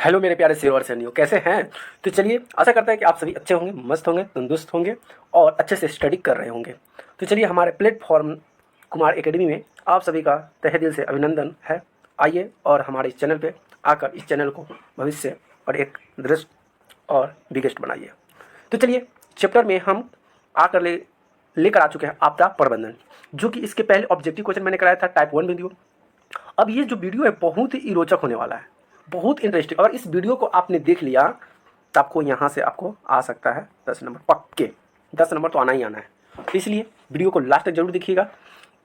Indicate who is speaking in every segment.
Speaker 1: Hello मेरे प्यारे शेर और शेरनियों, कैसे हैं। तो चलिए, आशा करते हैं कि आप सभी अच्छे होंगे, मस्त होंगे, तंदुरुस्त होंगे और अच्छे से स्टडी कर रहे होंगे। तो चलिए, हमारे प्लेटफॉर्म कुमार एकेडमी में आप सभी का तहे दिल से अभिनंदन है। आइए और हमारे इस चैनल पे आकर इस चैनल को भविष्य और एक दृष्ट और बिगेस्ट बनाइए। तो चलिए, चैप्टर में हम आकर लेकर आ चुके हैं आपदा प्रबंधन, जो कि इसके पहले ऑब्जेक्टिव क्वेश्चन मैंने कराया था टाइप 1 वीडियो। अब ये जो वीडियो है बहुत ही रोचक होने वाला है, बहुत इंटरेस्टिंग। अगर इस वीडियो को आपने देख लिया तो आपको यहाँ से आपको आ सकता है 10 नंबर पक्के। 10 नंबर तो आना ही आना है। तो इसलिए वीडियो को लास्ट तक जरूर देखिएगा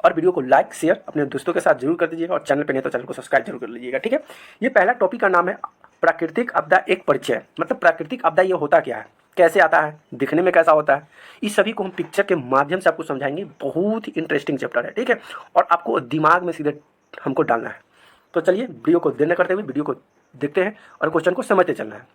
Speaker 1: और वीडियो को लाइक शेयर अपने दोस्तों के साथ जरूर कर दीजिएगा और चैनल पे नहीं तो चैनल को सब्सक्राइब जरूर कर लीजिएगा, ठीक है। ये पहला टॉपिक का नाम है प्राकृतिक आपदा एक परिचय। मतलब प्राकृतिक आपदा ये होता क्या है, कैसे आता है, दिखने में कैसा होता है, इस सभी को हम पिक्चर के माध्यम से आपको समझाएंगे। बहुत ही इंटरेस्टिंग चैप्टर है, ठीक है, और आपको दिमाग में सीधे हमको डालना है। तो चलिए, वीडियो को देर न करते हुए वीडियो को देखते हैं और क्वेश्चन को समझते चलना है।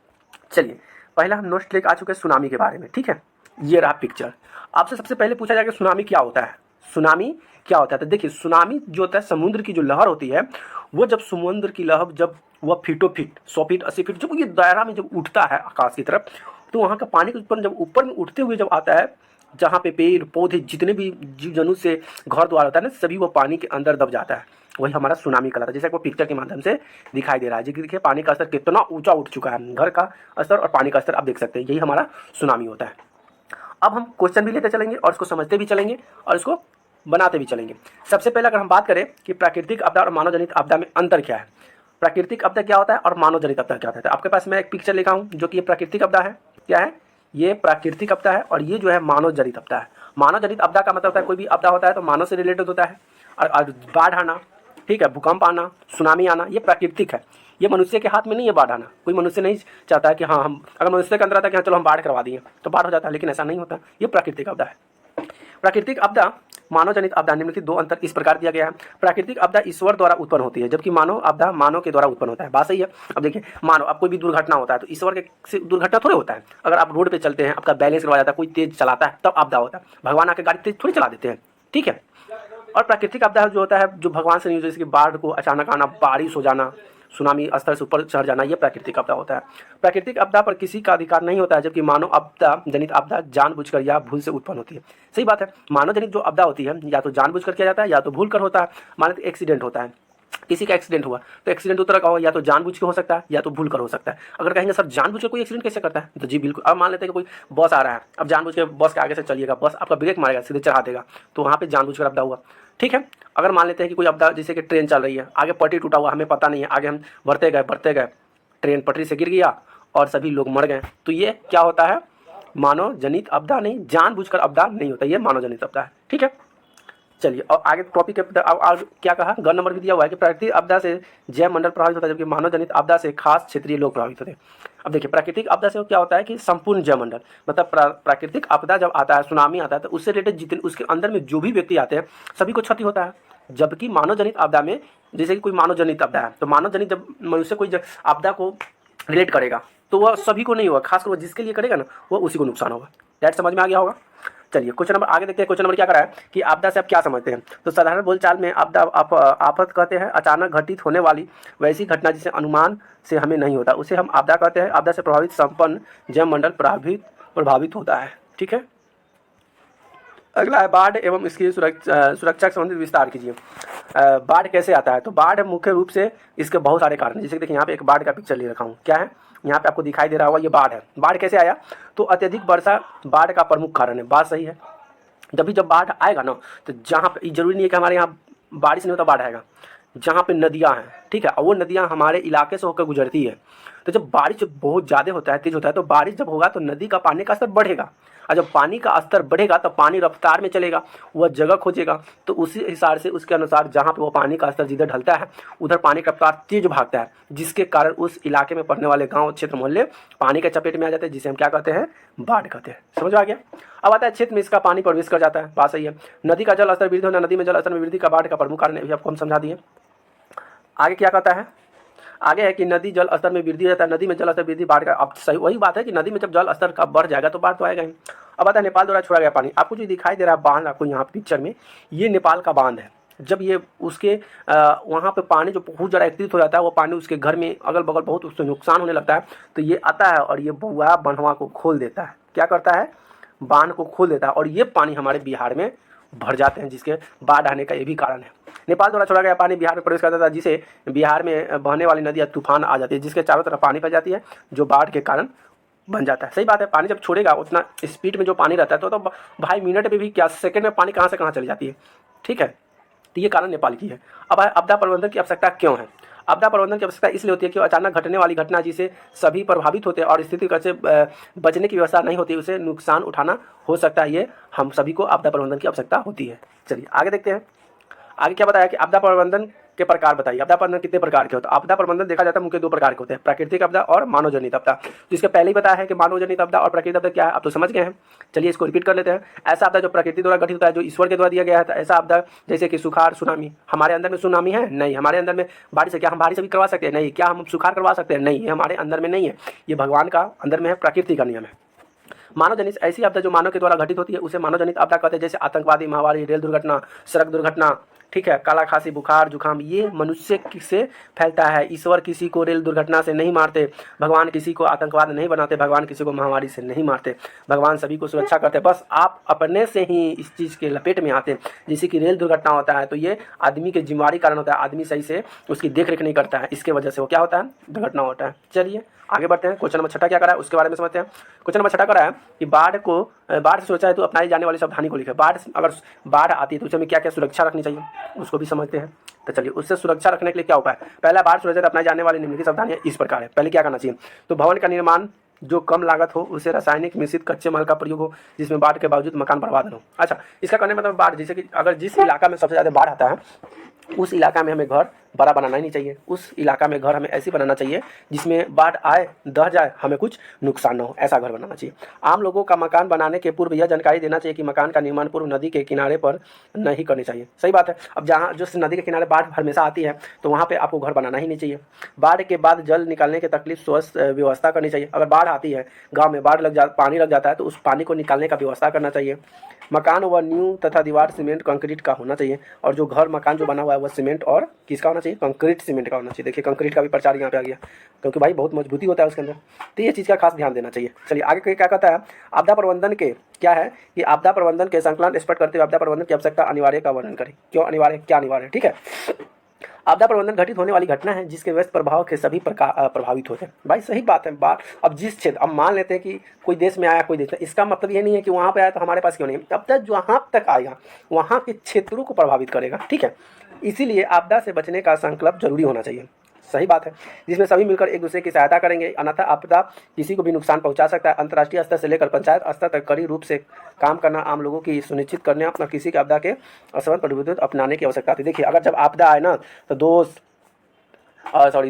Speaker 1: चलिए, पहला हम नोट्स लेकर आ चुके हैं सुनामी के बारे में, ठीक है। ये रहा पिक्चर। आपसे सबसे पहले पूछा जाएगा सुनामी क्या होता है। सुनामी क्या होता है, तो देखिए, सुनामी जो होता है समुद्र की जो लहर होती है, वो जब समुद्र की लहर जब वह फीटों फीट 100 फीट 80 फीट जब ये दायरा में जब उठता है आकाश की तरफ, तो वहाँ का पानी का जब ऊपर में उठते हुए जब आता है, जहाँ पे पेड़ पौधे जितने भी जीव जंतु से घर द्वार होता है ना, सभी वो पानी के अंदर दब जाता है। वही हमारा सुनामी कहलाता है। जैसे आपको पिक्चर के माध्यम से दिखाई दे रहा है, जी देखिए पानी का स्तर कितना ऊंचा उठ चुका है, घर का स्तर और पानी का स्तर आप देख सकते हैं। यही हमारा सुनामी होता है। अब हम क्वेश्चन भी लेते चलेंगे और इसको समझते भी चलेंगे और इसको बनाते भी चलेंगे। सबसे पहले अगर हम बात करें कि प्राकृतिक आपदा और मानव जनित आपदा में अंतर क्या है, प्राकृतिक आपदा क्या होता है और मानव जनित आपदा क्या होता है। आपके पास मैं एक पिक्चर लिखा हूँ जो कि ये प्राकृतिक आपदा है। क्या है ये? प्राकृतिक आपदा है। और ये जो है मानव जनित आपदा है। मानव जनित आपदा का मतलब होता है कोई भी आपदा होता है तो मानव से रिलेटेड होता है। और बाढ़ आना, ठीक है, भूकंप आना, सुनामी आना, ये प्राकृतिक है। ये मनुष्य के हाथ में नहीं है बाढ़ आना। कोई मनुष्य नहीं चाहता है कि हाँ हम, अगर मनुष्य के अंदर आता है कि हाँ चलो हम बाढ़ करवा दिए तो बाढ़ हो जाता है, लेकिन ऐसा नहीं होता। ये प्राकृतिक आपदा है। प्राकृतिक आपदा मानव जनित आपदा निम्नलिखित दो अंतर इस प्रकार दिया गया है। प्राकृतिक आपदा ईश्वर द्वारा उत्पन्न होती है, जबकि मानव आपदा मानव के द्वारा उत्पन्न होता है। बात सही है। अब देखिए, मानव, अब कोई भी दुर्घटना होता है तो ईश्वर के से दुर्घटना थोड़े होता है। अगर आप रोड पे चलते हैं, आपका बैलेंस करवा जाता है, कोई तेज चलाता है, तब आपदा होता है। भगवान आके गाड़ी तेज थोड़ी चला देते हैं, ठीक है। और प्राकृतिक आपदा जो होता है जो भगवान से नहीं, जैसे कि बाढ़ को अचानक आना, बारिश हो जाना, सुनामी स्तर से ऊपर चढ़ जाना, ये प्राकृतिक आपदा होता है। प्राकृतिक आपदा पर किसी का अधिकार नहीं होता है, जबकि मानव आपदा जनित आपदा जानबूझकर या भूल से उत्पन्न होती है। सही बात है। मानव जनित जो आपदा होती है या तो जानबूझकर किया जाता है या तो भूल कर होता है। मान लीजिए एक्सीडेंट होता है, किसी का एक्सीडेंट हुआ तो एक्सीडेंट उस तरह का हो, या तो जानबूझ के हो सकता है या तो भूल कर हो सकता है। अगर कहेंगे सर जानबूझ के कोई एक्सीडेंट कैसे करता है, तो जी बिल्कुल। अब मान लेते हैं कि कोई बस आ रहा है, अब जानबूझ के बस के आगे से चलिएगा, बस आपका ब्रेक मारेगा, सीधे चढ़ा देगा, तो वहाँ पे जानबूझ कर आपदा हुआ, ठीक है। अगर मान लेते हैं कि कोई आपदा, जैसे कि ट्रेन चल रही है, आगे पटरी टूटा हुआ, हमें पता नहीं है, आगे हम बढ़ते गए, ट्रेन पटरी से गिर गया और सभी लोग मर गए, तो ये क्या होता है? मानव जनित आपदा नहीं, जानबूझकर आपदा नहीं होता, ये मानव जनित आपदा है, ठीक है। चलिए, और आगे टॉपिक और क्या कहा, ग नंबर भी दिया हुआ है कि प्राकृतिक आपदा से जैव मंडल प्रभावित होता है, जबकि मानव जनित आपदा से खास क्षेत्रीय लोग प्रभावित होते हैं। अब देखिए, प्राकृतिक आपदा से क्या होता है कि संपूर्ण जैव मंडल, मतलब प्राकृतिक आपदा जब आता है, सुनामी आता है, तो उससे रिलेटेड जितने उसके अंदर में जो भी व्यक्ति आते हैं सभी को क्षति होता है। जबकि मानव जनित आपदा में, जैसे कि कोई मानव जनित आपदा है, तो मानव जनित जब मनुष्य कोई आपदा को रिलेट करेगा तो वह सभी को नहीं होगा, खासकर वो जिसके लिए करेगा ना, वो उसी को नुकसान होगा। दैट समझ में आ गया होगा। चलिए, क्वेश्चन नंबर आगे देखते हैं। क्वेश्चन नंबर क्या करा है कि आपदा से आप क्या समझते हैं। तो साधारण बोलचाल में आपदा आफत कहते हैं अचानक घटित होने वाली वैसी घटना जिसे अनुमान से हमें नहीं होता, उसे हम आपदा कहते हैं। आपदा से प्रभावित संपन्न जैव मंडल प्रभावित होता है, ठीक है। अगला है बाढ़ एवं इसकी सुरक्षा के संबंधित विस्तार कीजिए। बाढ़ कैसे आता है, तो बाढ़ मुख्य रूप से इसके बहुत सारे कारण, जैसे देखिए यहाँ पे एक बाढ़ का पिक्चर ले रखा हूँ। क्या है, यहाँ पे आपको दिखाई दे रहा होगा, ये बाढ़ है। बाढ़ कैसे आया, तो अत्यधिक वर्षा बाढ़ का प्रमुख कारण है। बात सही है। जब बाढ़ आएगा ना, तो जहाँ पे जरूरी नहीं है कि हमारे यहाँ बारिश नहीं होता, बाढ़ आएगा जहाँ पे नदियाँ हैं, ठीक है, और वो नदियाँ हमारे इलाके से होकर गुजरती है। तो जब बारिश बहुत ज़्यादा होता है, तेज होता है, तो बारिश जब होगा तो नदी का पानी का स्तर बढ़ेगा, और जब पानी का स्तर बढ़ेगा तो पानी रफ्तार में चलेगा, वह जगह खोजेगा, तो उसी हिसाब से उसके अनुसार जहाँ पे वो पानी का स्तर जिधर ढलता है उधर पानी का रफ्तार तेज भागता है, जिसके कारण उस इलाके में पड़ने वाले गाँव क्षेत्र मोहल्ले पानी के चपेट में आ जाते हैं, जिसे हम क्या कहते हैं, बाढ़ कहते हैं। समझ आ गया। अब आता है क्षेत्र में इसका पानी प्रवेश कर जाता है। बात सही है। नदी का जल स्तर वृद्धि होना, नदी में जल स्तर में वृद्धि का बाढ़ का प्रमुख कारण है, आपको हम समझा दिए। आगे क्या कहता है, आगे है कि नदी जल स्तर में वृद्धि हो जाता है, नदी में जल स्तर वृद्धि बाढ़ का। अब सही वही बात है कि नदी में जब जल स्तर का बढ़ जाएगा तो बाढ़ तो आएगा ही। अब आता है नेपाल द्वारा छोड़ा गया पानी। आपको जो दिखाई दे रहा है बांध, आपको यहाँ पिक्चर में, ये नेपाल का बांध है, जब ये उसके वहाँ पे पानी जो बहुत ज़्यादा एकत्रित हो जाता है, वो पानी उसके घर में अगल बगल बहुत उससे नुकसान होने लगता है, तो ये आता है और ये बुआ बांधवा को खोल देता है। क्या करता है? बांध को खोल देता है और ये पानी हमारे बिहार में भर जाते हैं, जिसके बाढ़ आने का ये भी कारण है। नेपाल द्वारा छोड़ा गया पानी बिहार में प्रवेश करता था, जिसे बिहार में बहने वाली नदियाँ तूफान आ जाती है, जिसके चारों तरफ पानी फैल जाती है, जो बाढ़ के कारण बन जाता है। सही बात है, पानी जब छोड़ेगा उतना स्पीड में जो पानी रहता है तो भाई मिनट में भी क्या, सेकंड में पानी कहाँ से कहाँ चली जाती है। ठीक है, तो ये कारण नेपाल की है। अब आपदा प्रबंधन की आवश्यकता क्यों है? आपदा प्रबंधन की आवश्यकता इसलिए होती है कि अचानक घटने वाली घटना जिसे सभी प्रभावित होते हैं और स्थिति से बचने की व्यवस्था नहीं होती, उसे नुकसान उठाना हो सकता है। ये हम सभी को आपदा प्रबंधन की आवश्यकता होती है। चलिए आगे देखते हैं। आगे क्या बताया कि आपदा प्रबंधन के प्रकार बताइए। आपदा प्रबंधन कितने प्रकार के होते हैं? आपदा प्रबंधन देखा जाता है मुख्य 2 प्रकार के होते हैं, प्राकृतिक आपदा और मानव जनित आपदा। तो इसके पहले ही बताया है कि मानव जनित आपदा और प्राकृतिक आपदा क्या है, आप तो समझ गए हैं। चलिए इसको रिपीट कर लेते हैं। ऐसा आपदा जो प्रकृति द्वारा गठित होता है, जो ईश्वर के द्वारा दिया गया है। ऐसा आपदा जैसे कि सुखाड़, सुनामी। हमारे अंदर में सुनामी है? नहीं। हमारे अंदर में बारिश है? क्या हम बारिश भी करवा सकते हैं? नहीं। क्या हम सुखाड़ करवा सकते हैं? नहीं, ये हमारे अंदर में नहीं है, ये भगवान का अंदर में है, प्रकृति का नियम है। मानव जनित ऐसी आपदा जो मानव के द्वारा घटित होती है, उसे मानव जनित आपदा कहते हैं। जैसे आतंकवादी, महामारी, रेल दुर्घटना, सड़क दुर्घटना, ठीक है, काला खांसी, बुखार, जुकाम, ये मनुष्य से फैलता है। ईश्वर किसी को रेल दुर्घटना से नहीं मारते, भगवान किसी को आतंकवाद नहीं बनाते, भगवान किसी को महामारी से नहीं मारते, भगवान सभी को सुरक्षा करते हैं। बस आप अपने से ही इस चीज़ के लपेट में आते हैं। जैसे कि रेल दुर्घटना होता है तो ये आदमी के जिम्मेवारी कारण होता है, आदमी सही से उसकी देख रेख नहीं करता है, इसके वजह से वो क्या होता है? दुर्घटना होता है। चलिए आगे बढ़ते हैं। क्वेश्चन नंबर 6 क्या करा है उसके बारे में समझते हैं। क्वेश्चन नंबर 6 करा है कि बाढ़ से सुरक्षा है तो अपनाई जाने वाली सावधानी को लिखे। अगर बाढ़ आती है तो उसमें क्या क्या सुरक्षा रखनी चाहिए उसको भी समझते हैं। तो चलिए उससे सुरक्षा रखने के लिए क्या उपाय? पहला, बाढ़ सुरक्षा अपनाई जाने वाली निम्नलिखित सावधानियां इस प्रकार है। पहले क्या करना चाहिए? तो भवन का निर्माण जो कम लागत हो, उसे रासायनिक मिश्रित कच्चे माल का प्रयोग हो, जिसमें बाढ़ के बावजूद मकान बर्बाद न हो। अच्छा, इसका करने मतलब बाढ़, जैसे कि अगर जिस इलाका में सबसे ज़्यादा बाढ़ आता है उस इलाका में हमें घर बड़ा बनाना ही नहीं चाहिए। उस इलाका में घर हमें ऐसी बनाना चाहिए जिसमें बाढ़ आए, दह जाए, हमें कुछ नुकसान न हो, ऐसा घर बनाना चाहिए। आम लोगों का मकान बनाने के पूर्व यह जानकारी देना चाहिए कि मकान का निर्माण पूर्व नदी के किनारे पर नहीं करनी चाहिए। सही बात है। अब जहाँ जो नदी के किनारे बाढ़ हमेशा आती है तो वहाँ पर आपको घर बनाना ही नहीं चाहिए। बाढ़ के बाद जल निकालने की तकलीफ स्वस्थ व्यवस्था करनी चाहिए। अगर बाढ़ आती है, गाँव में पानी लग जाता है तो उस पानी को निकालने का व्यवस्था करना चाहिए। मकान व नींव तथा दीवार सीमेंट कंक्रीट का होना चाहिए, और जो घर मकान जो बना हुआ है वह सीमेंट और किसका होना चाहिए? कंक्रीट सीमेंट का होना चाहिए। देखिए कंक्रीट का भी प्रचार यहाँ पे आ गया, क्योंकि भाई बहुत मजबूती होता है उसके अंदर, तो ये चीज़ का खास ध्यान देना चाहिए। चलिए आगे क्या कहता है? आपदा प्रबंधन के क्या है कि आपदा प्रबंधन के संकलन स्पष्ट करते हुए आपदा प्रबंधन की आवश्यकता अनिवार्य का वर्णन करें। क्यों अनिवार्य, क्या अनिवार्य? ठीक है, आपदा प्रबंधन घटित होने वाली घटना है जिसके व्यस्त प्रभाव के सभी प्रकार प्रभावित होते हैं। भाई सही बात है। अब जिस क्षेत्र, अब मान लेते हैं कि कोई देश में आया, कोई देश में, इसका मतलब ये नहीं है कि वहाँ पे आया तो हमारे पास क्यों नहीं, तब तक जहाँ तक आएगा वहाँ के क्षेत्रों को प्रभावित करेगा। ठीक है, इसीलिए आपदा से बचने का संकल्प जरूरी होना चाहिए। सही बात है, जिसमें सभी मिलकर एक दूसरे की सहायता करेंगे, अन्यथा आपदा किसी को भी नुकसान पहुंचा सकता है। अंतर्राष्ट्रीय स्तर से लेकर पंचायत स्तर तक कड़ी रूप से काम करना, आम लोगों की सुनिश्चित करने, अपना किसी के आपदा के असर प्रबंधन अपनाने की आवश्यकता है। देखिए अगर जब आपदा आए ना तो दोस्त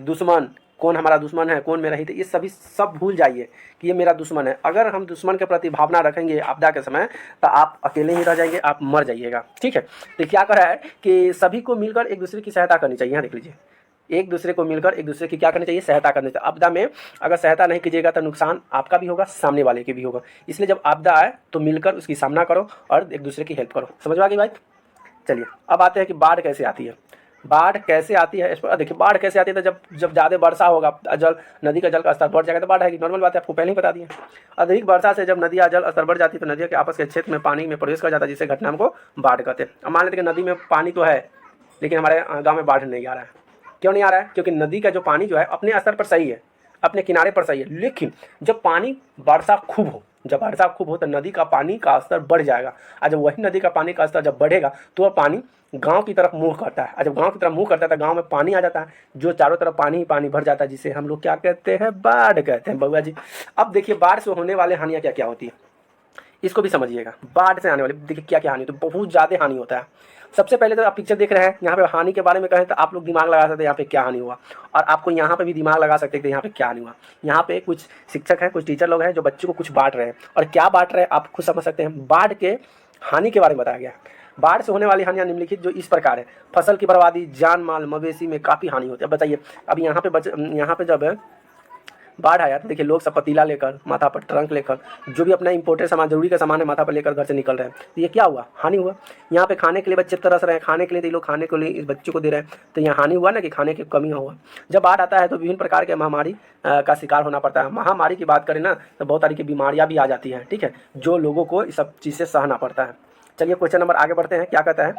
Speaker 1: दुश्मन, कौन हमारा दुश्मन है, कौन मेरा हित है, ये सभी सब भूल जाइए कि ये मेरा दुश्मन है। अगर हम दुश्मन के प्रति भावना रखेंगे आपदा के समय तो आप अकेले ही रह जाएंगे, आप मर जाइएगा। ठीक है, तो क्या करा है कि सभी को मिलकर एक दूसरे की सहायता करनी चाहिए। यहाँ देख लीजिए, एक दूसरे को मिलकर एक दूसरे की क्या करनी चाहिए? सहायता करनी चाहिए। आपदा में अगर सहायता नहीं कीजिएगा तो नुकसान आपका भी होगा, सामने वाले के भी होगा। इसलिए जब आपदा आए तो मिलकर उसकी सामना करो और एक दूसरे की हेल्प करो। समझ में आ गई बात? चलिए अब आते हैं कि बाढ़ कैसे आती है। बाढ़ कैसे आती है इस पर देखिए, बाढ़ कैसे आती है तो जब ज़्यादा वर्षा होगा, नदी का जल का स्तर बढ़ जाएगा तो बाढ़ आएगी। नॉर्मल बात है, आपको पहले ही बता दिया। अधिक वर्षा से जब नदियाँ जल स्तर बढ़ जाती है तो नदियों के आपस के क्षेत्र में पानी में प्रवेश कर जाता है, जिससे घटना को बाढ़ कहते हैं। अब मान लेते हैं कि नदी में पानी तो है लेकिन हमारे गाँव में बाढ़ नहीं आ रहा है। क्यों नहीं आ रहा है? क्योंकि नदी का जो पानी जो है अपने स्तर पर सही है, अपने किनारे पर सही है, लेकिन जब पानी वर्षा खूब हो तो नदी का पानी का स्तर बढ़ जाएगा, और जब वही नदी का पानी का स्तर जब बढ़ेगा तो वह पानी गांव की तरफ मुंह करता है, और जब गांव की तरफ मुंह करता है तो गांव में पानी आ जाता है, जो चारों तरफ पानी ही पानी भर जाता है, जिसे हम लोग क्या कहते हैं? बाढ़ कहते हैं। बउआ जी अब देखिए बाढ़ से होने वाले हानियाँ क्या क्या होती है, इसको भी समझिएगा। बाढ़ से आने वाली देखिए क्या क्या हानि, तो बहुत ज़्यादा हानि होता है। सबसे पहले तो आप पिक्चर देख रहे हैं, यहाँ पे हानि के बारे में कहें तो आप लोग दिमाग लगा सकते हैं यहाँ पे क्या हानि हुआ, और आपको यहाँ पे भी दिमाग लगा सकते हैं कि यहाँ पे क्या हानि हुआ। यहाँ पे कुछ शिक्षक हैं, कुछ टीचर लोग हैं जो बच्चों को कुछ बांट रहे हैं, और क्या बांट रहे हैं आप खुद समझ सकते हैं। बाढ़ के हानि के बारे में बताया गया। बाढ़ से होने वाली हानियाँ निम्नलिखित जो इस प्रकार है। फसल की बर्बादी, जान माल मवेशी में काफ़ी हानि होती है। बताइए अब यहाँ पे जब बाढ़ आया तो देखिए लोग सब पतीला लेकर, माथा पर ट्रंक लेकर, जो भी अपना इंपोर्टेड सामान, जरूरी का सामान है, माथा पर लेकर घर से निकल रहे हैं। तो ये क्या हुआ? हानि हुआ। यहाँ पे खाने के लिए बच्चे तरस रहे हैं, खाने के लिए, तो ये लोग खाने के लिए इस बच्चों को दे रहे हैं, तो यहाँ हानि हुआ ना कि खाने की कमी हुआ। जब बाढ़ आता है तो विभिन्न प्रकार के महामारी का शिकार होना पड़ता है। महामारी की बात करें ना तो बहुत सारी की बीमारियाँ भी आ जाती हैं, ठीक है, जो लोगों को इस सब चीज़ से सहना पड़ता है। चलिए क्वेश्चन नंबर आगे बढ़ते हैं। क्या कहता है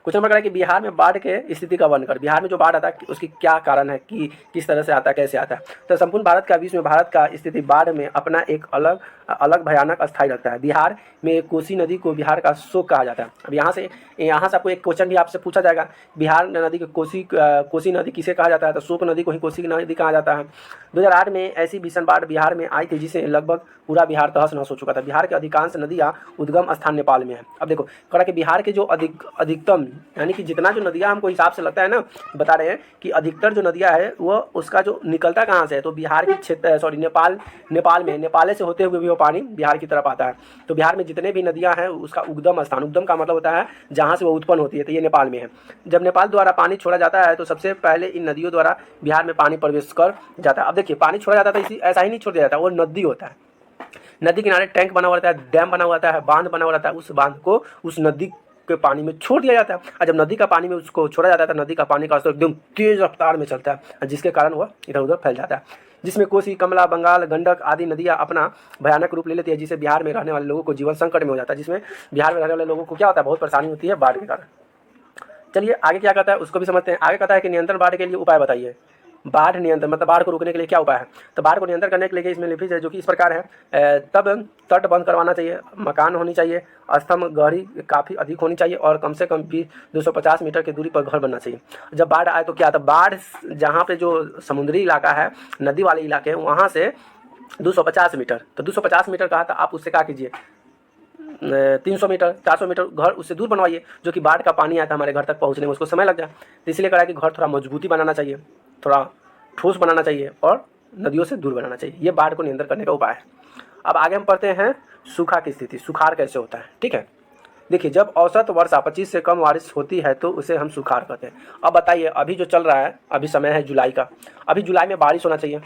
Speaker 1: क्वेश्चन नंबर? कि बिहार में बाढ़ के स्थिति का वर्णन कर। बिहार में जो बाढ़ आता है उसकी क्या कारण है, कि किस तरह से आता है, कैसे आता है? तो संपूर्ण भारत का, विश्व में भारत का स्थिति बाढ़ में अपना एक अलग अलग भयानक स्थायी रखता है। बिहार में कोसी नदी को बिहार का शोक कहा जाता है। अब यहाँ से आपको एक क्वेश्चन भी आपसे पूछा जाएगा, बिहार नदी को कोसी नदी किसे कहा जाता है? तो शोक नदी को ही कोसी नदी कहा जाता है। 2008 में ऐसी भीषण बाढ़ बिहार में आई थी जिससे लगभग पूरा बिहार तहस नहस हो चुका था। बिहार के अधिकांश नदियाँ उद्गम स्थान नेपाल में है। अब देखो कहा कि बिहार के जो अधिकतम, यानी कि जितना जो नदियाँ हमको हिसाब से लगता है ना, बता रहे हैं कि अधिकतर जो नदियाँ है वो उसका जो निकलता कहाँ से है, तो बिहार के क्षेत्र, नेपाल में, नेपाल से होते हुए भी वो पानी बिहार की तरफ आता है। तो बिहार में जितने भी नदियाँ हैं उसका उद्गम स्थान, उद्गम का मतलब होता है जहाँ से वो उत्पन्न होती है, तो ये नेपाल में है। जब नेपाल द्वारा पानी छोड़ा जाता है तो सबसे पहले इन नदियों द्वारा बिहार में पानी प्रवेश कर जाता है। अब देखिए पानी छोड़ा जाता है तो ऐसा ही नहीं छोड़ दिया जाता, वो नदी होता है, नदी किनारे टैंक बना हुआ रहता है, डैम बना हुआ रहता है, बांध बना हुआ रहता है, उस बांध को उस नदी के पानी में छोड़ दिया जाता है। और जब नदी का पानी में उसको छोड़ा जाता है तो नदी का पानी का स्तर एकदम तेज रफ्तार में चलता है, जिसके कारण वह इधर उधर फैल जाता है, जिसमें कोसी, कमला, बंगाल, गंडक आदि नदियाँ अपना भयानक रूप ले लेती है, जिससे बिहार में रहने वाले लोगों को जीवन संकट में हो जाता है, जिसमें बिहार में रहने वाले लोगों को क्या होता है, बहुत परेशानी होती है बाढ़ के कारण। चलिए आगे क्या कहता है उसको भी समझते हैं। आगे कहता है कि नियंत्रण बाढ़ के लिए उपाय बताइए। बाढ़ नियंत्रण मतलब बाढ़ को रोकने के लिए क्या उपाय है? तो बाढ़ को नियंत्रण करने के लिए इसमें लिपिज है जो कि इस प्रकार है। तब तट बंद करवाना चाहिए, मकान होनी चाहिए, स्तंभ गहरी काफ़ी अधिक होनी चाहिए और कम से कम 250 मीटर की दूरी पर घर बनना चाहिए। जब बाढ़ आए तो क्या था, बाढ़ जहाँ पे जो समुद्री इलाका है, नदी वाले इलाके हैं, वहाँ से 250 मीटर, तो 250 मीटर कहा था, आप उससे क्या कीजिए 300 मीटर 400 मीटर घर उससे दूर बनवाइए, जो कि बाढ़ का पानी आता है हमारे घर तक पहुँचने में उसको समय लग जाए। तो इसलिए कहा कि घर थोड़ा मजबूती बनाना चाहिए, थोड़ा ठोस बनाना चाहिए और नदियों से दूर बनाना चाहिए। ये बाढ़ को नियंत्रण करने का उपाय है। अब आगे हम पढ़ते हैं सूखा की स्थिति, सुखाड़ कैसे होता है, ठीक है। देखिए जब औसत वर्षा 25 से कम बारिश होती है तो उसे हम सुखाड़ कहते हैं। अब बताइए अभी जो चल रहा है, अभी समय है जुलाई का, अभी जुलाई में बारिश होना चाहिए,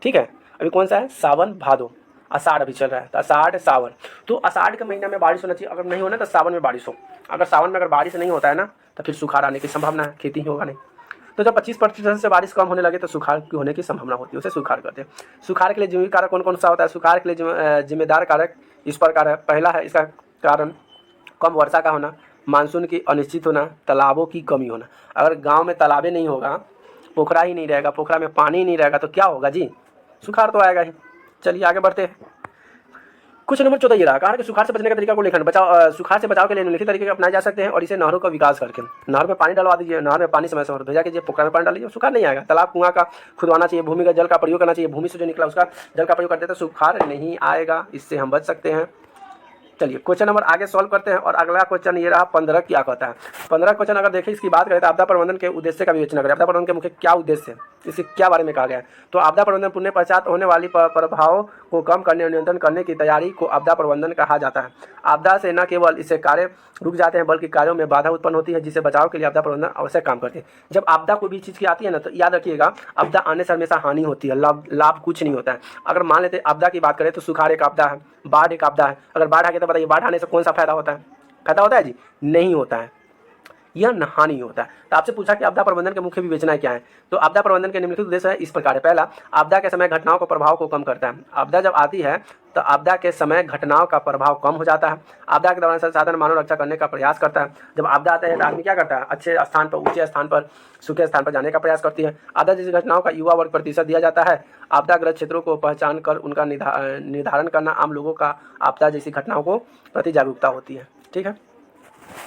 Speaker 1: ठीक है। अभी कौन सा है, सावन भादो, आषाढ़ अभी चल रहा है, तो आषाढ़ सावन, तो आषाढ़ के महीना में बारिश होना चाहिए। अगर नहीं होना तो सावन में बारिश हो। अगर सावन में अगर बारिश नहीं होता है ना तो फिर सुखाड़ आने की संभावना है, खेती ही होगा नहीं। तो जब 25% से बारिश कम होने लगे तो सुखाड़ होने की संभावना होती है, उसे सुखाड़ कहते हैं। सुखाड़ के लिए जिम्मेदार कारक कौन कौन सा होता है? सुखाड़ के लिए जिम्मेदार कारक इस प्रकार है। पहला है इसका कारण कम वर्षा का होना, मानसून की अनिश्चित होना, तालाबों की कमी होना। अगर गांव में तालाबे नहीं होगा, पोखरा ही नहीं रहेगा, पोखरा में पानी ही नहीं रहेगा तो क्या होगा जी, सुखाड़ तो आएगा ही। चलिए आगे बढ़ते हैं। क्वेश्चन नंबर 14 ये रहा, कहा कि सुखाड़ से बचने का तरीका को लेखन सुखाड़ से बचाव के लिए निम्नलिखित तरीके अपनाए जा सकते हैं और इसे नहरों का विकास करके। नहर में पानी डलवा दीजिए, नहर में पानी समय समय भेजा कीजिए, पोखरा में पानी डाल दीजिए, सुखाड़ नहीं आएगा। तालाब कुआं का खुदवाना चाहिए, भूमिगत जल का प्रयोग करना चाहिए, भूमि से जो निकला उसका जल का प्रयोग करते तो सुखाड़ नहीं आएगा, इससे हम बच सकते हैं। चलिए क्वेश्चन नंबर आगे सॉल्व करते हैं और अगला क्वेश्चन ये रहा 15 क्या कहता है। 15 क्वेश्चन अगर देखें इसकी बात करें तो आपदा प्रबंधन के उद्देश्य का विवेचना करें। आपदा प्रबंधन के मुख्य क्या उद्देश्य है, इसके क्या बारे में कहा गया है? तो आपदा प्रबंधन पुण्य पश्चात होने वाली प्रभाव को कम करने और नियंत्रण करने की तैयारी को आपदा प्रबंधन कहा जाता है। आपदा से न केवल इससे कार्य रुक जाते हैं बल्कि कार्यों में बाधा उत्पन्न होती है, जिससे बचाव के लिए आपदा प्रबंधन आवश्यक काम करते हैं। जब आपदा कोई भी चीज़ की आती है ना तो याद रखिएगा आपदा आने से हमेशा हानि होती है, लाभ कुछ नहीं होता है। अगर मान लेते आपदा की बात करें तो सुखाड़ एक आपदा है, बाढ़ एक आपदा है। अगर बाढ़ आ गया तो बताइए बाढ़ आने से कौन सा फायदा होता है? फायदा होता है जी? नहीं होता है, यह हानि होता है। तो आपसे पूछा कि आपदा प्रबंधन के मुख्य विवेचनाएं क्या है, तो आपदा प्रबंधन के निम्नलिखित उद्देश्य है इस प्रकार है। पहला, आपदा के समय घटनाओं को प्रभाव को कम करता है। आपदा जब आती है तो आपदा के समय घटनाओं का प्रभाव कम हो जाता है। आपदा के दौरान संसाधन मानव रक्षा करने का प्रयास करता है। जब आपदा आता है तो आदमी क्या करता है, अच्छे स्थान पर, ऊंचे स्थान पर, सूखे स्थान पर जाने का प्रयास करती है। आपदा जैसी घटनाओं का युवा वर्ग प्रतिशत दिया जाता है। आपदाग्रस्त क्षेत्रों को पहचान कर उनका निर्धारण करना, आम लोगों का आपदा जैसी घटनाओं को प्रति जागरूकता होती है, ठीक है।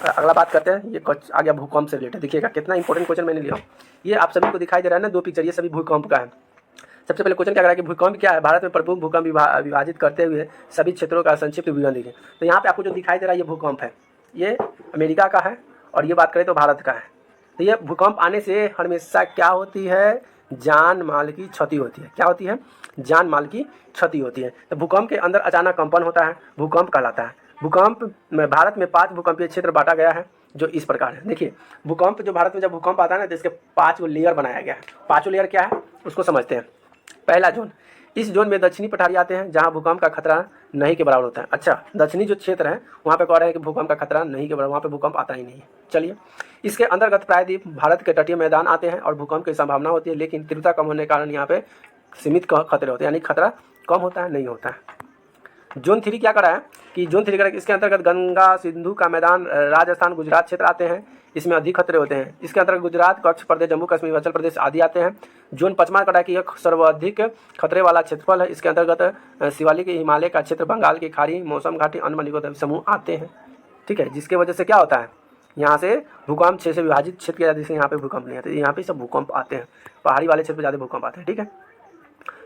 Speaker 1: अगला बात करते हैं, ये आ गया भूकंप से रिलेटेड। देखिएगा कितना इंपॉर्टेंट क्वेश्चन मैंने लिया। ये आप सभी को दिखाई दे रहा है ना, दो पिक्चर, ये सभी भूकंप का है। सबसे पहले क्वेश्चन क्या कर रहा है कि भूकंप क्या है, भारत में प्रमुख भूकंप विभाजित करते हुए सभी क्षेत्रों का संक्षिप्त विवरण देखें। तो यहाँ पे आपको जो दिखाई दे रहा है ये भूकंप है, ये अमेरिका का है और ये बात करें तो भारत का है। तो ये भूकंप आने से हमेशा क्या होती है, जान माल की क्षति होती है। क्या होती है? जान माल की क्षति होती है। तो भूकंप के अंदर अचानक कंपन होता है, भूकंप कहलाता है। भूकंप में भारत में 5 भूकंपीय क्षेत्र बांटा गया है जो इस प्रकार है। देखिए भूकंप जो भारत में जब भूकंप आता है ना तो इसके 5 लेयर बनाया गया है। 5 लेयर क्या है उसको समझते हैं। पहला जोन, इस जोन में दक्षिणी पठारी आते हैं जहां भूकंप का खतरा नहीं के बराबर होता है। अच्छा, दक्षिणी जो क्षेत्र है वहाँ पे कह रहे हैं कि भूकंप का खतरा नहीं के बराबर, वहाँ पे भूकंप आता ही नहीं है। चलिए, इसके अंतर्गत प्रायद्वीप भारत के तटीय मैदान आते हैं और भूकंप की संभावना होती है, लेकिन तीव्रता कम होने के कारण यहाँ पे सीमित खतरे होते हैं, यानी खतरा कम होता है, नहीं होता है। जोन 3 क्या करा है कि जोन 3 करा इसके अंतर्गत गंगा सिंधु का मैदान, राजस्थान, गुजरात क्षेत्र आते हैं, इसमें अधिक खतरे होते हैं। इसके अंतर्गत गुजरात, कच्छ प्रदेश, जम्मू कश्मीर, हिमाचल प्रदेश आदि आते हैं। जोन 5 करा कि यह सर्वाधिक खतरे वाला क्षेत्रफल है। इसके अंतर्गत शिवालिक, हिमालय का क्षेत्र, बंगाल की खाड़ी, मौसम घाटी, अंडमान निकोबार समूह आते हैं। ठीक है, जिसके वजह से क्या होता है, यहाँ से भूकंप 6 से विभाजित क्षेत्र किया जाता है, जिससे यहाँ पे भूकंप नहीं आते, यहाँ पे सब भूकंप आते हैं, पहाड़ी वाले क्षेत्र पर ज़्यादा भूकंप आते हैं। ठीक है,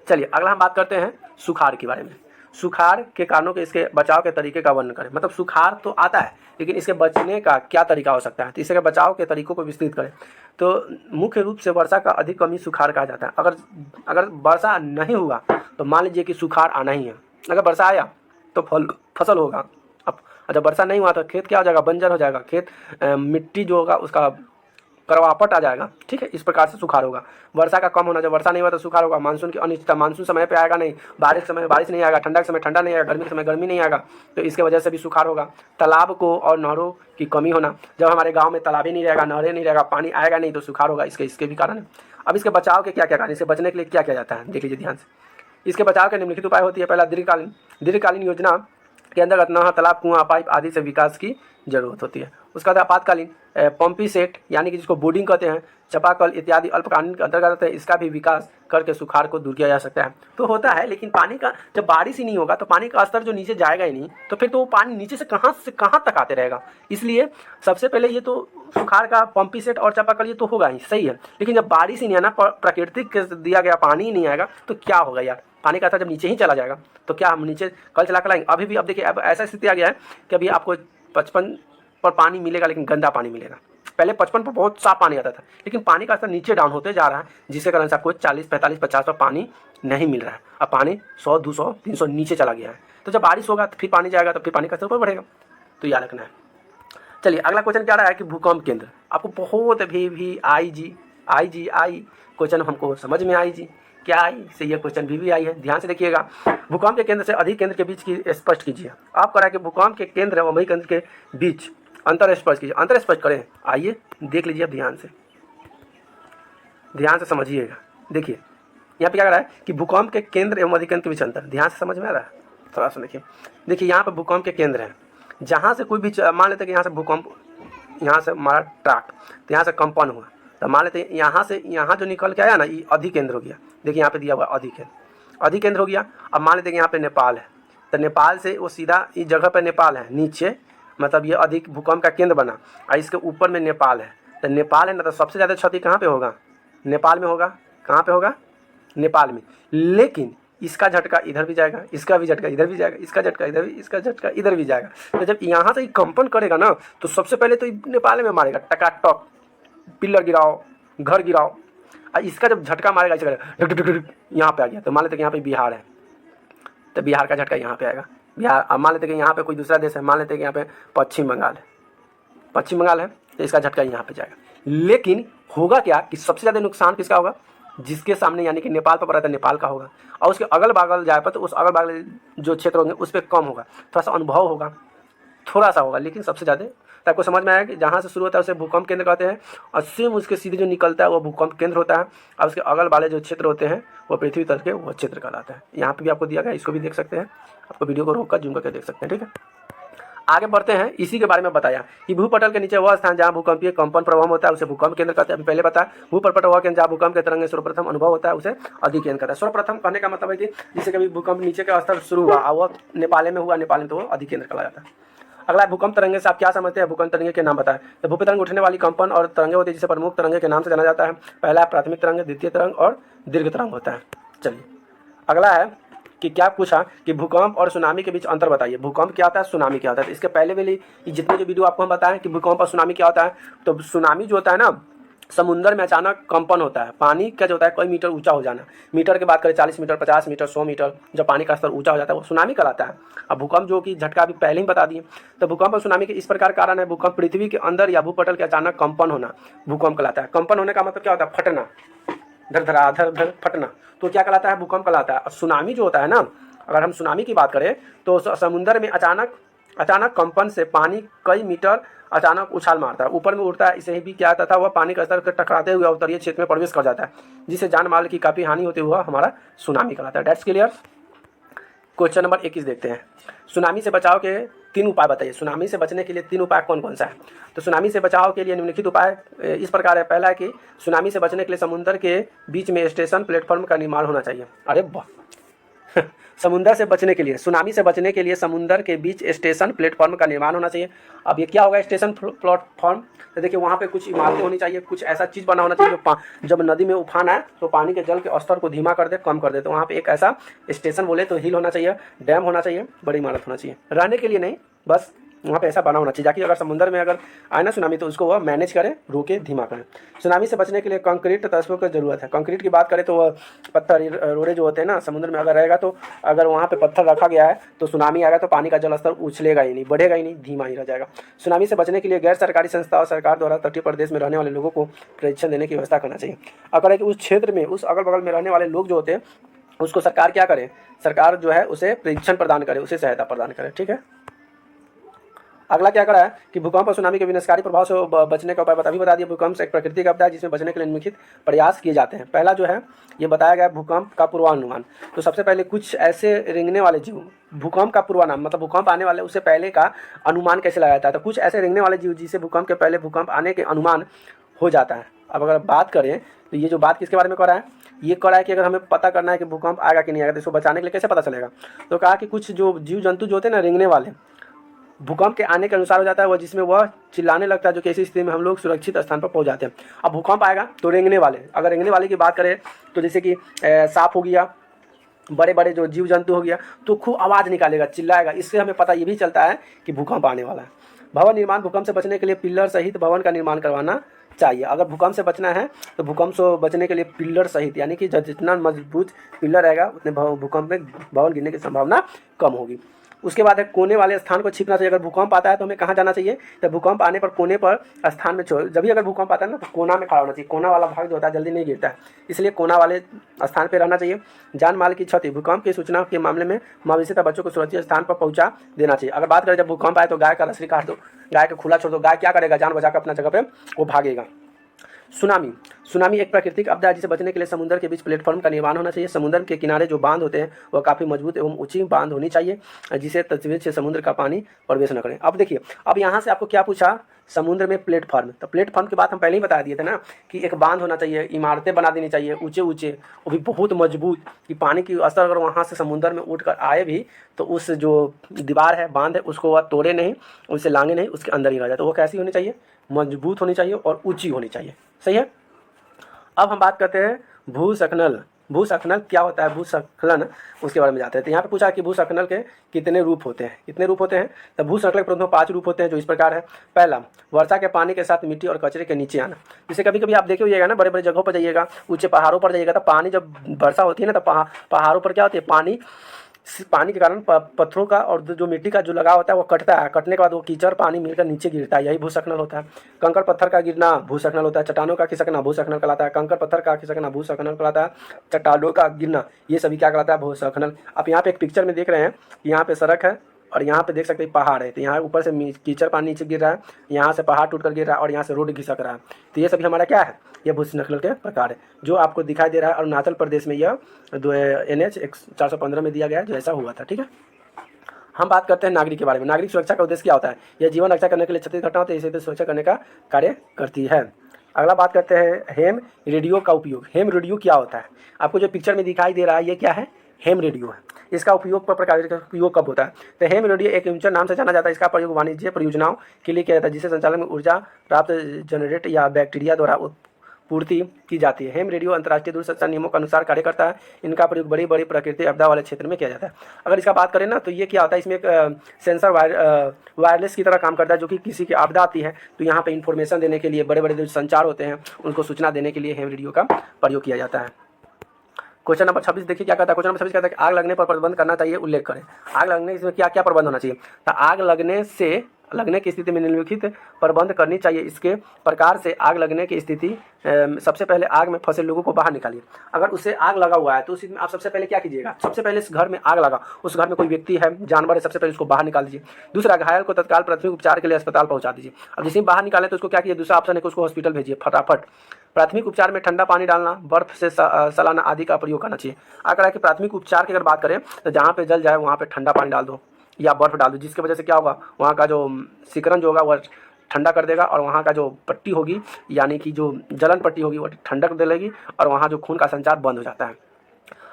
Speaker 1: चलिए अगला हम बात करते हैं सुखाड़ के बारे में। सुखाड़ के कारणों के, इसके बचाव के तरीके का वर्णन करें। मतलब सुखाड़ तो आता है, लेकिन इसके बचने का क्या तरीका हो सकता है, तो इसके बचाव के तरीकों को विस्तृत करें। तो मुख्य रूप से वर्षा का अधिक कमी सुखाड़ कहा जाता है। अगर वर्षा नहीं हुआ तो मान लीजिए कि सुखाड़ आना ही है। अगर वर्षा आया तो फसल होगा। अब जब वर्षा नहीं हुआ तो खेत क्या हो जाएगा, बंजर हो जाएगा, खेत मिट्टी जो होगा उसका करवापट आ जाएगा। ठीक है, इस प्रकार से सुखाड़ होगा। वर्षा का कम होना, जब वर्षा नहीं हुआ तो सुखाड़ होगा। मानसून की अनिश्चितता, मानसून समय पे आएगा नहीं, बारिश के समय बारिश नहीं आएगा, ठंडा के समय ठंडा नहीं आएगा, गर्मी के समय गर्मी नहीं आएगा, तो इसके वजह से भी सुखाड़ होगा। तालाब को और नहरों की कमी होना, जब हमारे गाँव में तालाबें नहीं रहेगा, नहरें नहीं रहेगा, पानी आएगा नहीं तो सुखाड़ होगा। इसके भी कारण है। अब इसके बचाव के क्या क्या कारण, इससे बचने के लिए क्या किया जाता है, देख लीजिए ध्यान से। इसके बचाव के निम्नलिखित उपाय होती है। पहला, दीर्घकालीन योजना के अंतर्गत नहर, तालाब, कुआं, पाइप आदि से विकास की जरूरत होती है। उसका बाद आपातकालीन पंपी सेट, यानी कि जिसको बोर्डिंग कहते हैं, चापाकल इत्यादि अल्पकालीन के अंतर्गत आते हैं। इसका भी विकास करके सुखाड़ को दूर किया जा सकता है। तो होता है, लेकिन पानी का जब बारिश ही नहीं होगा तो पानी का स्तर जो नीचे जाएगा ही नहीं, तो फिर तो वो पानी नीचे से कहाँ तक आते रहेगा। इसलिए सबसे पहले ये तो सुखाड़ का पंपी सेट और चापाकल ये तो होगा ही, सही है। लेकिन जब बारिश ही नहीं आना, प्राकृतिक दिया गया पानी ही नहीं आएगा तो क्या होगा यार, पानी का स्तर जब नीचे ही चला जाएगा तो क्या हम नीचे कल चला कर लाएंगे। अभी भी अब देखिए, अब ऐसा स्थिति आ गया है कि अभी आपको 55 पर पानी मिलेगा, लेकिन गंदा पानी मिलेगा। पहले 55 पर बहुत साफ पानी आता था, लेकिन पानी का स्तर नीचे डाउन होते जा रहा है, जिसके कारण से आपको 40, 45, 50 पर पानी नहीं मिल रहा है। अब पानी 100, 200, 300 नीचे चला गया है। तो जब बारिश होगा तो फिर पानी जाएगा, तो फिर पानी का स्तर ऊपर बढ़ेगा। तो याद रखना है। चलिए अगला क्वेश्चन क्या रहा है कि भूकंप केंद्र। आपको बहुत भी आई क्वेश्चन हमको समझ में आई जी, क्या आई से यह क्वेश्चन भी आई है। ध्यान से देखिएगा। भूकंप के केंद्र से अधिक केंद्र के बीच की स्पष्ट कीजिए। आप कह रहा है कि भूकंप के केंद्र और वही केंद्र के बीच अंतर स्पष्ट कीजिए। अंतर स्पष्ट करें, आइए देख लीजिए। अब ध्यान से समझिएगा। देखिए यहाँ पे क्या कह रहा है कि भूकंप के केंद्र एवं अधिकेंद्र के बीच अंतर। ध्यान से समझ में आ रहा है, थोड़ा सा देखिए यहाँ पे भूकंप के केंद्र है, जहाँ से कोई भी मान लेते हैं कि यहाँ से भूकंप, यहाँ से हमारा ट्रैक, तो यहाँ से कंपन हुआ, तो मान लेते हैं यहाँ से यहाँ जो निकल के आया ना, ये अधिकेंद्र हो गया। देखिए यहाँ पे दिया हुआ अधिकेंद्र हो गया। अब मान लेते हैं यहाँ पे नेपाल है, तो नेपाल से वो सीधा इस जगह पे नेपाल है नीचे, मतलब ये अधिक भूकंप का केंद्र बना, और इसके ऊपर में नेपाल है। तो नेपाल है ना, तो सबसे ज़्यादा क्षति कहाँ पे होगा, नेपाल में होगा। कहाँ पे होगा, नेपाल में। लेकिन इसका झटका इधर भी जाएगा, इसका भी झटका इधर भी जाएगा, इसका झटका इधर भी, इसका झटका इधर भी जाएगा। तो जब यहाँ से कंपन करेगा ना, तो सबसे पहले तो नेपाल में मारेगा, टकाटक, पिलर गिराओ, घर गिराओ। और इसका जब झटका मारेगा, इसका यहाँ पे आ गया, तो मान लेते कि यहाँ पे बिहार है, तो बिहार का झटका यहाँ पे आएगा। बिहार, अब मान लेते कि यहाँ पे कोई दूसरा देश है, मान लेते कि यहाँ पे पश्चिम बंगाल है, तो इसका झटका यहाँ पे जाएगा। लेकिन होगा क्या कि सबसे ज़्यादा नुकसान किसका होगा, जिसके सामने यानी कि नेपाल पर पड़ा था, नेपाल का होगा। और उसके अगल बगल जाए पर तो उस अगल बगल जो क्षेत्र होंगे उस पर कम होगा, थोड़ा सा अनुभव होगा, थोड़ा सा होगा, लेकिन सबसे ज़्यादा तो आपको समझ में आया कि जहाँ से शुरू होता है उसे भूकंप केंद्र कहते हैं, और सेम उसके सीधे जो निकलता है वो भूकंप केंद्र होता है। और उसके अगल वाले जो क्षेत्र होते हैं वो पृथ्वी तल के वो क्षेत्र कहलाता है। यहाँ पे भी आपको दिया गया, इसको भी देख सकते हैं, आपको वीडियो को रोककर जूम करके देख सकते हैं। ठीक है, आगे बढ़ते हैं। इसी के बारे में बताया कि भूपटल के नीचे वह स्थान जहाँ भूकंपीय कंपन प्रभाव होता है उसे भूकंप केंद्र कहते हैं। अभी पहले बताया भूपटल वह केंद्र जहाँ भूकंप के तरंग सर्वप्रथम अनुभव होता है उसे अधिकेंद्र कहता है। सर्वप्रथम कहने का मतलब है कि जिससे कभी भूकंप नीचे का स्तर शुरू हुआ और वह नेपाल में हुआ, नेपाल में तो वो अधिकेंद्र कहा जाता है। अगला भूकंप तरंगे से आप क्या समझते हैं, भूकंप तरंगे के नाम बताएं। तो भूपतल तरंग उठने वाली कंपन और तरंगे होती है जिसे प्रमुख तरंगे के नाम से जाना जाता है। पहला प्राथमिक तरंग, द्वितीय तरंग और दीर्घ तरंग होता है। चलिए अगला है कि क्या पूछा कि भूकंप और सुनामी के बीच अंतर बताइए। भूकंप क्या होता है, सुनामी क्या होता है। तो इसके पहले वाली जितने जो वीडियो आपको हम बताएं कि भूकंप और सुनामी क्या होता है, तो सुनामी जो होता है ना, समुद्र में अचानक कंपन होता है, पानी का जो होता है कई मीटर ऊंचा हो जाना। मीटर की बात करें 40 मीटर, 50 मीटर, 100 मीटर, जब पानी का स्तर ऊंचा हो जाता है वो सुनामी कहलाता है। अब भूकंप जो कि झटका अभी पहले ही बता दिए। तो भूकंप और सुनामी के इस प्रकार कारण है। भूकंप पृथ्वी के अंदर या भूपटल के अचानक कंपन होना भूकंप कहलाता है। कंपन होने का मतलब क्या होता है, फटना। धर धर फटना, तो क्या कहलाता है? भूकंप कहलाता है। और सुनामी जो होता है ना, अगर हम सुनामी की बात करें तो समुद्र में अचानक कंपन से पानी कई मीटर अचानक उछाल मारता है, ऊपर में उड़ता है। इसे भी क्या तथा वह पानी का स्तर के टकराते हुए उत्तरीय क्षेत्र में प्रवेश कर जाता है, जिससे जान माल की काफ़ी हानि होती हुआ हमारा सुनामी कहलाता है। Dates clear. क्वेश्चन नंबर 21 देखते हैं। सुनामी से बचाव के 3 उपाय बताइए। सुनामी से बचने के लिए 3 उपाय कौन कौन सा है? तो सुनामी से बचाव के लिए निम्नलिखित उपाय इस प्रकार है। पहला है कि सुनामी से बचने के लिए समुद्र के बीच में स्टेशन प्लेटफॉर्म का निर्माण होना चाहिए। अरे वाह समुद्र से बचने के लिए, सुनामी से बचने के लिए समुद्र के बीच स्टेशन प्लेटफॉर्म का निर्माण होना चाहिए। अब ये क्या होगा स्टेशन प्लेटफॉर्म? तो देखिए वहाँ पे कुछ इमारतें होनी चाहिए, कुछ ऐसा चीज़ बना होना चाहिए जो जब नदी में उफान आए तो पानी के जल के स्तर को धीमा कर दे, कम कर दे। तो वहाँ पे एक ऐसा स्टेशन बोले तो हिल होना चाहिए, डैम होना चाहिए, बड़ी इमारत होना चाहिए। रहने के लिए नहीं, बस वहाँ पे ऐसा बना होना चाहिए ताकि अगर समुद्र में अगर आए ना सुनामी तो उसको वह मैनेज करे, रोके, धीमा करे। सुनामी से बचने के लिए कंक्रीट तत्वों की जरूरत है। कंक्रीट की बात करें तो वह पत्थर रोड़े जो होते हैं ना समुद्र में अगर रहेगा तो अगर वहाँ पे पत्थर रखा गया है तो सुनामी आएगा तो पानी का जल स्तर उछलेगा ही नहीं, बढ़ेगा ही नहीं, धीमा ही रह जाएगा। सुनामी से बचने के लिए गैर सरकारी संस्था और सरकार द्वारा तटीय प्रदेश में रहने वाले लोगों को प्रशिक्षण देने की व्यवस्था करना चाहिए। अगर है कि उस क्षेत्र में, उस अगल बगल में रहने वाले लोग जो होते हैं उसको सरकार क्या करे? सरकार जो है उसे प्रशिक्षण प्रदान करे, उसे सहायता प्रदान करे। ठीक है। अगला क्या करा है कि भूकंप और सुनामी के विनाशकारी प्रभाव से बचने का उपाय अभी बता दिया। भूकंप से एक प्राकृतिक आपदा है जिसमें बचने के लिए निम्नलिखित प्रयास किए जाते हैं। पहला जो है ये बताया गया भूकंप का पूर्वानुमान। तो सबसे पहले कुछ ऐसे रेंगने वाले जीव, भूकंप का पूर्वानुमान मतलब भूकंप आने वाले उससे पहले का अनुमान कैसे लगाया जाता है? तो कुछ ऐसे रेंगने वाले जीव जिससे भूकंप के पहले भूकंप आने के अनुमान हो जाता है। अब अगर बात करें तो ये जो बात किसके बारे में कर रहा है? ये कर रहा है कि अगर हमें पता करना है कि भूकंप आएगा कि नहीं आएगा तो इसको बचाने के लिए कैसे पता चलेगा? तो कहा कि कुछ जो जीव जंतु जो होते हैं ना रेंगने वाले, भूकंप के आने के अनुसार हो जाता है वह, जिसमें वह चिल्लाने लगता है, जो कि ऐसी स्थिति में हम लोग सुरक्षित स्थान पर पहुंच जाते हैं। अब भूकंप आएगा तो रेंगने वाले, अगर रेंगने वाले की बात करें तो जैसे कि सांप हो गया, बड़े बड़े जो जीव जंतु हो गया, तो खूब आवाज़ निकालेगा, चिल्लाएगा। इससे हमें पता ये भी चलता है कि भूकंप आने वाला है। भवन निर्माण, भूकंप से बचने के लिए पिल्लर सहित भवन का निर्माण करवाना चाहिए। अगर भूकंप से बचना है तो भूकंप से बचने के लिए पिल्लर सहित, यानी कि जितना मजबूत पिल्लर रहेगा उतने भूकंप में भवन गिरने की संभावना कम होगी। उसके बाद है कोने वाले स्थान को छिपना चाहिए। अगर भूकंप आता है तो हमें कहाँ जाना चाहिए? तो भूकंप आने पर कोने पर स्थान में जब भी अगर भूकंप आता है ना तो कोना में खड़ा होना चाहिए। कोना वाला भाग जो होता है जल्दी नहीं गिरता है, इसलिए कोना वाले स्थान पर रहना चाहिए। जान माल की क्षति, भूकंप की सूचना के मामले में मवेशी बच्चों को सुरक्षित स्थान पर पहुंचा देना चाहिए। अगर बात करें जब भूकंप आए तो गाय का रस्सी काट दो, गाय को खुला छोड़ दो। गाय क्या करेगा? जान बचाकर अपना जगह पर वो भागेगा। सुनामी एक प्राकृतिक आपदा है जिसे बचने के लिए समुद्र के बीच प्लेटफॉर्म का निर्माण होना चाहिए। समुद्र के किनारे जो बांध होते हैं वह काफ़ी मजबूत एवं ऊंची बांध होनी चाहिए जिसे तस्वीर से समुद्र का पानी प्रवेश न करे। अब देखिए, अब यहाँ से आपको क्या पूछा? समुद्र में प्लेटफॉर्म। तो प्लेटफॉर्म की बात हम पहले ही बता दिए थे ना कि एक बांध होना चाहिए, इमारतें बना देनी चाहिए ऊंचे ऊंचे, वो भी बहुत मजबूत, कि पानी की असर अगर वहाँ से समुद्र में उठ कर आए भी तो उस जो दीवार है, बांध है, उसको वह तोड़े नहीं, उसे लांगे नहीं, उसके अंदर ही रह जाए। तो वो कैसी होनी चाहिए? मजबूत होनी चाहिए और ऊँची होनी चाहिए। सही है। अब हम बात करते हैं भूस्खलन। भूस्खलन क्या होता है? भूस्खलन उसके बारे में जाते हैं। तो यहाँ पे पूछा कि भूस्खलन के कितने रूप होते हैं? कितने रूप होते हैं? तो भूस्खलन के प्रमुख 5 रूप होते हैं जो इस प्रकार है। पहला, वर्षा के पानी के साथ मिट्टी और कचरे के नीचे आना। जैसे कभी कभी आप देखे होइएगा ना, बड़े बड़े जगहों पर जाइएगा, ऊंचे पहाड़ों पर जाइएगा तो पानी जब वर्षा होती है ना तो पहाड़ों पर क्या होती है? पानी के कारण पत्थरों का और जो मिट्टी का जो लगाव होता है वो कटता है। कटने के बाद वो कीचड़ पानी मिलकर नीचे गिरता है, यही भूस्खलन होता है। कंकड़ पत्थर का गिरना भूस्खलन होता है। चट्टानों का खिसकना भूस्खलन कहलाता है। कंकड़ पत्थर का खिसकना भूस्खलन कहलाता है। चट्टानों का गिरना ये सभी क्या कहलाता है? भूस्खलन। आप यहाँ पे एक पिक्चर में देख रहे हैं, यहाँ पे सड़क है और यहाँ पे देख सकते हैं पहाड़ है। तो यहाँ ऊपर से कीचड़ पानी नीचे गिर रहा है, यहाँ से पहाड़ टूट कर गिर रहा है और यहाँ से रोड घिसक रहा है। तो ये सभी हमारा क्या है? ये भूस्खलन के प्रकार है जो आपको दिखाई दे रहा है। अरुणाचल प्रदेश में यह NH 415 में दिया गया है जो ऐसा हुआ था। ठीक है। हम बात करते हैं नागरिक के बारे में। नागरिक सुरक्षा का उद्देश्य क्या होता है? यह जीवन रक्षा करने के लिए क्षतिग्रस्त घटना होती है, इसे सुरक्षा करने का कार्य करती है। अगला बात करते हैं हेम रेडियो का उपयोग। हेम रेडियो क्या होता है? आपको जो पिक्चर में दिखाई दे रहा है ये क्या है? हेम रेडियो है। इसका उपयोग पर प्रकार का उपयोग कब होता है? तो हेम रेडियो एक ऊंचा नाम से जाना जाता है। इसका प्रयोग वाणिज्य परियोजनाओं के लिए किया जाता है जिससे संचालन में ऊर्जा प्राप्त जनरेट या बैक्टीरिया द्वारा पूर्ति की जाती है। हेम रेडियो अंतर्राष्ट्रीय दूरसंचार नियमों के अनुसार कार्य करता है। इनका प्रयोग बड़ी बड़ी प्राकृतिक आपदा वाले क्षेत्र में किया जाता है। अगर इसका बात करें ना तो ये क्या होता है? इसमें एक सेंसर वायरलेस की तरह काम करता है जो कि किसी की आपदा आती है तो यहाँ पे इंफॉर्मेशन देने के लिए, बड़े बड़े जो संचार होते हैं उनको सूचना देने के लिए हेम रेडियो का प्रयोग किया जाता है। क्वेश्चन नंबर 26 देखिए क्या कहता है। क्वेश्चन नंबर 26 कहता है कि आग लगने पर प्रबंध करना चाहिए, उल्लेख करें। आग लगने इसमें क्या क्या प्रबंध होना चाहिए? तो आग लगने से लगने की स्थिति में निम्नलिखित प्रबंध करनी चाहिए। इसके प्रकार से आग लगने की स्थिति सबसे पहले आग में फंसे लोगों को बाहर निकालिए। अगर उससे आग लगा हुआ है तो उस आप सबसे पहले क्या कीजिएगा, सबसे पहले इस घर में आग लगा, उस घर में कोई व्यक्ति है, जानवर है, सबसे पहले उसको बाहर निकाल दीजिए। दूसरा, घायल को तत्काल प्राथमिक उपचार के लिए अस्पताल पहुंचा दीजिए। अब जैसे ही बाहर निकाले तो उसको क्या कीजिए, दूसरा ऑप्शन है कि उसको हॉस्पिटल भेजिए फटाफट। प्राथमिक उपचार में ठंडा पानी डालना, बर्फ से सलाना आदि का प्रयोग करना चाहिए। अगर कि प्राथमिक उपचार की अगर बात करें तो जहाँ पे जल जाए वहाँ पे ठंडा पानी डाल दो या बर्फ डाल दो, जिसकी वजह से क्या होगा, वहाँ का जो सिकुड़न जो होगा वह ठंडा कर देगा और वहाँ का जो पट्टी होगी यानी कि जो जलन पट्टी होगी वह ठंडक दे लेगी और वहाँ जो खून का संचार बंद हो जाता है।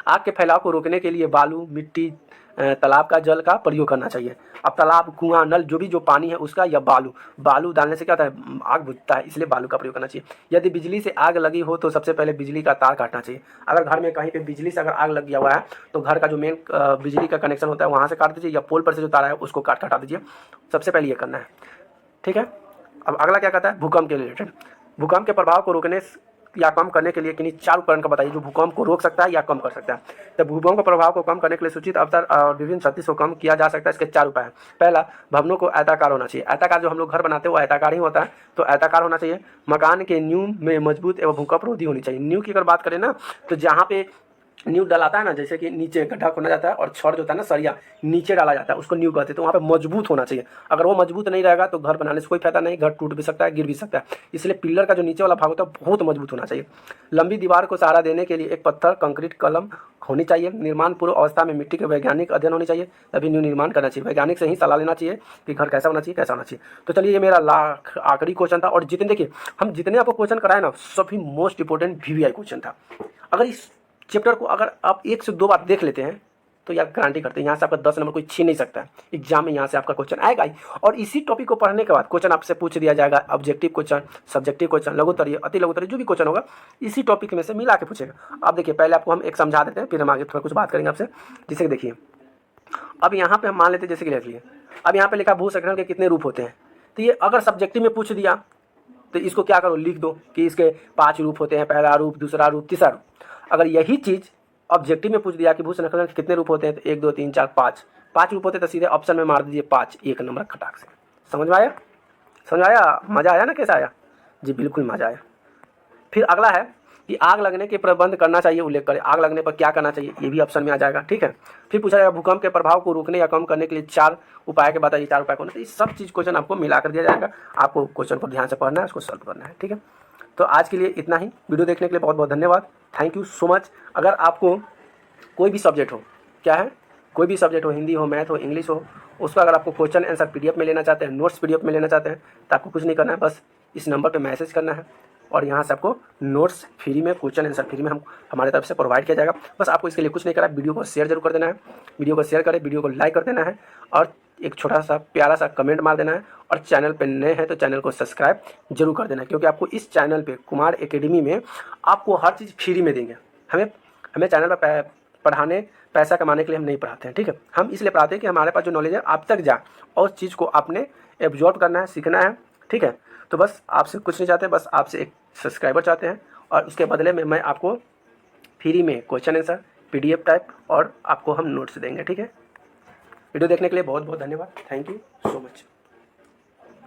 Speaker 1: आग के फैलाव को रोकने के लिए बालू, मिट्टी, तालाब का जल का प्रयोग करना चाहिए। अब तालाब, कुआं, नल जो भी जो पानी है उसका या बालू डालने से क्या होता है, आग बुझता है, इसलिए बालू का प्रयोग करना चाहिए। यदि बिजली से आग लगी हो तो सबसे पहले बिजली का तार काटना चाहिए। अगर घर में कहीं पे बिजली से अगर आग लग गया हुआ है तो घर का जो मेन बिजली का कनेक्शन होता है वहाँ से काट दीजिए या पोल पर से जो तार है उसको हटा दीजिए। सबसे पहले ये करना है, ठीक है। अब अगला क्या कहता है, भूकंप के रिलेटेड। भूकंप के प्रभाव को रोकने या कम करने के लिए किन्हीं 4 उपकरण का बताइए जो भूकंप को रोक सकता है या कम कर सकता है। तो भूकंप के प्रभाव को कम करने के लिए सूचित अवसर और विभिन्न क्षति को कम किया जा सकता है। इसके 4 उपाय हैं। पहला, भवनों को आयताकार होना चाहिए। आयताकार जो हम लोग घर बनाते हैं वो आयताकार ही होता है, तो आयताकार होना चाहिए। मकान के नींव में मजबूत एवं भूकंप रोधी होनी चाहिए। नींव की अगर बात करें ना तो जहाँ पे नींव डलाता है ना, जैसे कि नीचे गड्ढा खोना जाता है और छड़ जो होता है ना, सरिया नीचे डाला जाता है, उसको नींव कहते हैं। तो वहाँ पे मजबूत होना चाहिए। अगर वो मजबूत नहीं रहेगा तो घर बनाने से कोई फायदा नहीं, घर टूट भी सकता है, गिर भी सकता है। इसलिए पिलर का जो नीचे वाला भाग होता है बहुत मजबूत होना चाहिए। लंबी दीवार को सहारा देने के लिए एक पत्थर, कंक्रीट, कलम होनी चाहिए। निर्माण पूर्व अवस्था में मिट्टी के वैज्ञानिक अध्ययन होनी चाहिए, तभी न्यू निर्माण करना चाहिए। वैज्ञानिक से ही सलाह लेना चाहिए कि घर कैसा होना चाहिए, कैसा होना चाहिए। तो चलिए, ये मेरा आखिरी क्वेश्चन था। और जितने देखिए हम जितने आपको क्वेश्चन कराए ना, सभी मोस्ट इंपॉर्टेंट VVI क्वेश्चन था। अगर इस चैप्टर को अगर आप 1 से 2 बार देख लेते हैं तो यार गारंटी करते हैं यहाँ से आपका 10 नंबर कोई छीन नहीं सकता है। एग्जाम में यहाँ से आपका क्वेश्चन आएगा ही। और इसी टॉपिक को पढ़ने के बाद क्वेश्चन आपसे पूछ दिया जाएगा, ऑब्जेक्टिव क्वेश्चन, सब्जेक्टिव क्वेश्चन, लघुत्तरीय, अति लघुत्तरीय, जो भी क्वेश्चन होगा इसी टॉपिक में से मिला के पूछेगा। अब देखिए, पहले आपको हम एक समझा देते हैं, फिर हम आगे थोड़ा कुछ बात करेंगे आपसे। जैसे कि देखिए, अब यहाँ पे हम मान लेते हैं जैसे कि देख लिए, अब यहाँ पे लिखा भूसंकरण के कितने रूप होते हैं। तो ये अगर सब्जेक्टिव में पूछ दिया तो इसको क्या करो, लिख दो कि इसके 5 रूप होते हैं, पहला रूप, दूसरा रूप, तीसरा रूप। अगर यही चीज़ ऑब्जेक्टिव में पूछ दिया कि भूसंकरण के कितने रूप होते हैं, तो 1 2 3 4 5 रूप होते हैं, तो सीधे ऑप्शन में मार दीजिए 5, 1 नंबर खटाक से। समझ में आया? समझ में आया? मज़ा आया ना? कैसा आया जी? बिल्कुल मज़ा आया। फिर अगला है कि आग लगने के प्रबंध करना चाहिए, उल्लेख करें। आग लगने पर क्या करना चाहिए, ये भी ऑप्शन में आ जाएगा, ठीक है। फिर पूछा जाएगा भूकंप के प्रभाव को रोकने या कम करने के लिए 4 उपाय के बताइए। 4 उपाय कौन है? तो ये सब चीज़ क्वेश्चन आपको मिला कर दिया जाएगा। आपको क्वेश्चन को ध्यान से पढ़ना है, उसको सॉल्व करना है, ठीक है। तो आज के लिए इतना ही। वीडियो देखने के लिए बहुत बहुत धन्यवाद। Thank you so much. अगर आपको कोई भी सब्जेक्ट हो, क्या है, कोई भी सब्जेक्ट हो, हिंदी हो, मैथ हो, इंग्लिश हो, उसका अगर आपको क्वेश्चन आंसर PDF में लेना चाहते हैं, नोट्स PDF में लेना चाहते हैं, तो आपको कुछ नहीं करना है, बस इस नंबर पे मैसेज करना है और यहाँ से आपको नोट्स फ्री में, क्वेश्चन आंसर फ्री में हम हमारे तरफ से प्रोवाइड किया जाएगा। बस आपको इसके लिए कुछ नहीं करना है, वीडियो को शेयर जरूर कर देना है, वीडियो को शेयर करें, वीडियो को लाइक कर देना है और एक छोटा सा प्यारा सा कमेंट मार देना है। और चैनल पे नए हैं तो चैनल को सब्सक्राइब जरूर कर देना है, क्योंकि आपको इस चैनल पे कुमार एकेडमी में आपको हर चीज़ फ्री में देंगे। हमें चैनल पर पढ़ाने, पैसा कमाने के लिए हम नहीं पढ़ाते हैं, ठीक है। हम इसलिए पढ़ाते हैं कि हमारे पास जो नॉलेज है आप तक जाए और उस चीज़ को आपने एब्जॉर्ब करना है, सीखना है, ठीक है। तो बस आपसे कुछ नहीं चाहते, बस आपसे एक सब्सक्राइबर चाहते हैं और उसके बदले में मैं आपको फ्री में क्वेश्चन आंसर PDF टाइप और आपको हम नोट्स देंगे, ठीक है। वीडियो देखने के लिए बहुत बहुत धन्यवाद। Thank you so much.